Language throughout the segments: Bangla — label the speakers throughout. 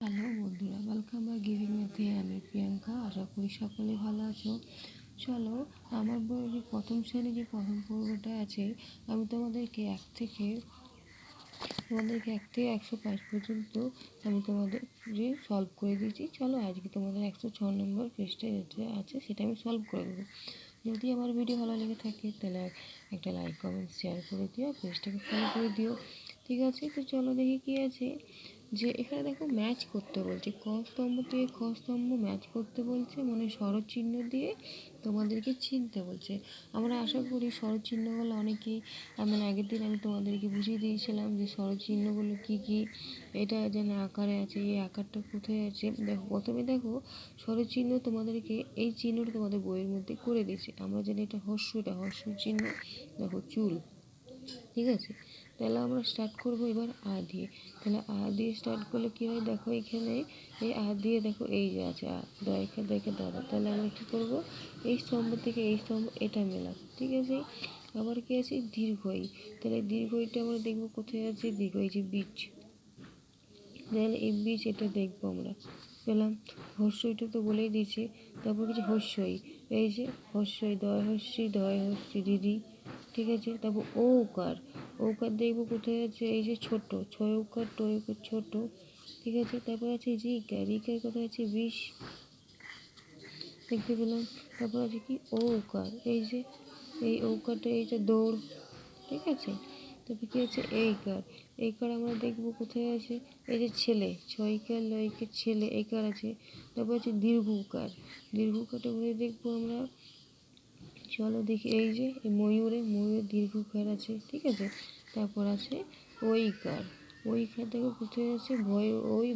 Speaker 1: হ্যালো বন্ধুরা, ওয়েলকাম ব্যাক গিভিং ম্যাথে। আমি প্রিয়াঙ্কা, আশা করি সকলে ভালো আছো। চলো, আমার বইয়ের প্রথম শ্রেণী যে প্রথম পর্বটা আছে, আমি তোমাদেরকে এক থেকে 105 পর্যন্ত আমি তোমাদের সলভ করে দিয়েছি। চলো আজকে তোমাদের 106 নম্বর পেজটা যেটা আছে সেটা আমি সলভ করে দেবো। যদি আমার ভিডিও ভালো লেগে থাকে তাহলে একটা লাইক কমেন্ট শেয়ার করে দিও, পেজটাকে ফলো করে দিও। ঠিক আছে, তো চলো দেখি কী আছে। যে এখানে দেখো ম্যাচ করতে বলছে, ক স্তম্ভ থেকে খ স্তম্ভ ম্যাচ করতে বলছে, মানে শরৎ চিহ্ন দিয়ে তোমাদেরকে চিনতে বলছে। আমরা আশা করি শরৎ চিহ্নগুলো অনেকেই, মানে আগের দিন আমি তোমাদেরকে বুঝিয়ে দিয়েছিলাম যে শরৎ চিহ্নগুলো কী কী। এটা যেন আকারে আছে, এই আকারটা কোথায় আছে। দেখো প্রথমে দেখো শরৎ চিহ্ন তোমাদেরকে এই চিহ্নটা তোমাদের বইয়ের মধ্যে করে দিয়েছে। আমরা জানি এটা হর্ষ, এটা হর্ষ চিহ্ন। দেখো চুল, ঠিক আছে। তাহলে আমরা স্টার্ট করবো এবার আ দিয়ে। তাহলে আ দিয়ে স্টার্ট করলে কী হয়, দেখো এখানে এই আ দিয়ে দেখো এই যে আছে আ, দেখে দাদা। তাহলে আমরা কী করবো, এই স্তম্ভ থেকে এই স্তম্ভ এটা মেলাবো, ঠিক আছে। আবার কি আছে দীর্ঘই, তাহলে দীর্ঘইটা আমরা দেখবো কোথায় আছে, দীর্ঘ এই যে বীজ, তাহলে এই বীজ এটা দেখবো আমরা, পেলাম। হর্ষইটা তো বলেই দিয়েছে। তারপর কিছু হর্ষই, এই যে হর্ষই, দয় হর্ষি দিদি, ঠিক আছে। তারপর ঔকার, ঔকার দেখবো কোথায় আছে, এই যে ছোট, ছয় ঔকার টয় ঔকার ছোট, ঠিক আছে। তারপর আছে রিকার, রিকার কোথায় আছে বিষ, দেখতে পেলাম। তারপর আছে কি ঔকার, এই যে এই ঔকারটা, এই যে দৌড়, ঠিক আছে। তারপর কী আছে এইকার, এইকার আমরা দেখবো কোথায় আছে, এই যে ছেলে, ছয়কার লয়কার ছেলে, এইকার আছে। তারপর আছে দীর্ঘকার, দীর্ঘকারটা কোথায় দেখবো আমরা, চলো দেখি, এই যে ময়ূরের দীর্ঘকার আছে, ঠিক আছে। তারপর আছে ওইকার, ওইকার দেখো কোথায় আছে, ভয় ওই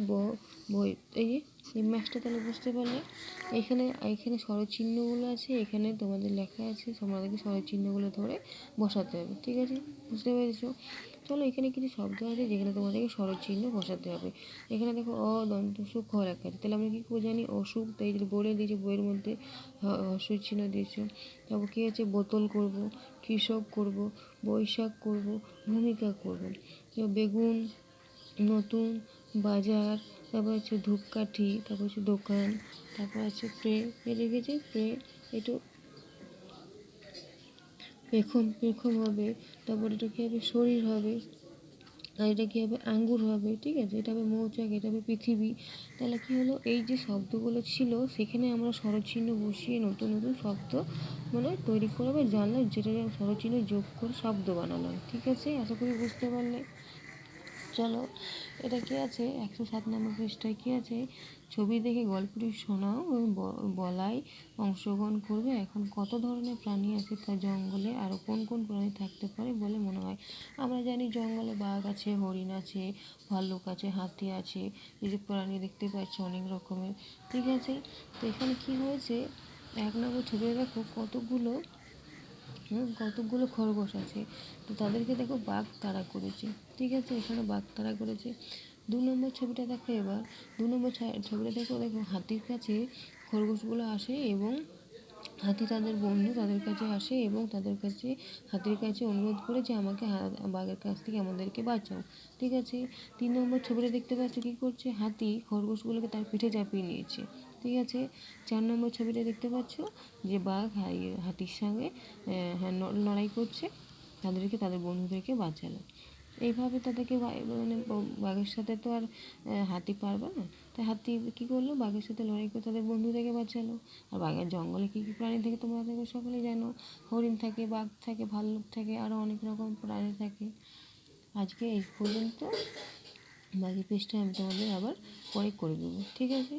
Speaker 1: ভয়, এই যে এই ম্যাচটা তাহলে বুঝতে পারলে। এখানে এখানে স্বরচিহ্নগুলো আছে, এখানে তোমাদের লেখা আছে, তোমাদেরকে স্বরচিহ্নগুলো ধরে বসাতে হবে, ঠিক আছে, বুঝতে পেরেছো। চলো এখানে কিছু শব্দ আছে যেখানে তোমাদেরকে স্বরচিহ্ন বসাতে হবে। এখানে দেখো অদন্ত সুখ খ লেখা আছে, তাহলে আমরা কী করে জানি অসুখ, তাই বলে দিয়েছে বইয়ের মধ্যে হর্ষই চিহ্ন দিয়েছে। তারপর কী আছে বোতল করব, কৃষক করব, বৈশাখ করব, ভূমিকা করব। বেগুন, নতুন, বাজার, তারপর হচ্ছে ধূপকাঠি, তারপর হচ্ছে দোকান, তারপর আছে প্রে, রেখেছে প্রে, একটু পেখম হবে। তারপর এটা কী হবে শরীর হবে, আর এটা কী হবে আঙ্গুর হবে, ঠিক আছে। এটা হবে মৌচাক, এটা হবে পৃথিবী। তাহলে কী হলো, এই যে শব্দগুলো ছিল সেখানে আমরা স্বরচিহ্ন বসিয়ে নতুন নতুন শব্দ মানে তৈরি করবে, জানলাম যেটা স্বরচিহ্ন যোগ করে শব্দ বানালাম, ঠিক আছে। আশা করি বুঝতে পারলে। চলো এটা কী আছে 107 নম্বর পৃষ্ঠায় কী আছে, ছবি দেখে গল্পটি শোনাও এবং বলায় অংশগ্রহণ করবে। এখন কত ধরনের প্রাণী আছে তা জঙ্গলে আরও কোন কোন প্রাণী থাকতে পারে বলে মনে হয়। আমরা জানি জঙ্গলে বাঘ আছে, হরিণ আছে, ভাল্লুক আছে, হাতি আছে, এই যে প্রাণী দেখতে পাচ্ছি অনেক রকমের, ঠিক আছে। তো এখানে কী হয়েছে, 1 নম্বর ছবিতে দেখো কতগুলো খরগোশ আছে, তো তাদেরকে দেখো বাঘ তাড়া করেছে, ঠিক আছে, এখানে বাঘ তাড়া করেছে। 2 নম্বর ছবিটা দেখো, এবার 2 নম্বর ছবিটা দেখো, হাতির কাছে খরগোশগুলো আসে এবং হাতি তাদের বন্ধু, তাদের কাছে আসে এবং তাদের কাছে হাতির কাছে অনুরোধ করে যে আমাকে বাঘের কাছ থেকে আমাদেরকে বাঁচাও, ঠিক আছে। 3 নম্বর ছবিটা দেখতে পাচ্ছ কী করছে, হাতি খরগোশগুলোকে তার পিঠে চাপিয়ে নিয়েছে, ঠিক আছে। 4 নম্বর ছবিটা দেখতে পাচ্ছ যে বাঘ হাতির সঙ্গে লড়াই করছে, তাদেরকে তাদের বন্ধুদেরকে বাঁচালো। এইভাবে তাদেরকে মানে বাঘের সাথে তো আর হাতি পারবে না, তাই হাতি কী করলো, বাঘের সাথে লড়াই করে তাদের বন্ধুদেরকে বাঁচালো। আর বাঘের জঙ্গলে কী কী প্রাণী থাকে তোমরা দেখো সকলেই জানো, হরিণ থাকে, বাঘ থাকে, ভাল্লুক থাকে, আরও অনেক রকম প্রাণী থাকে। আজকে এই পর্যন্ত, বাকি পেজটা আমি তোমাদের আবার পরে করে দেবো, ঠিক আছে।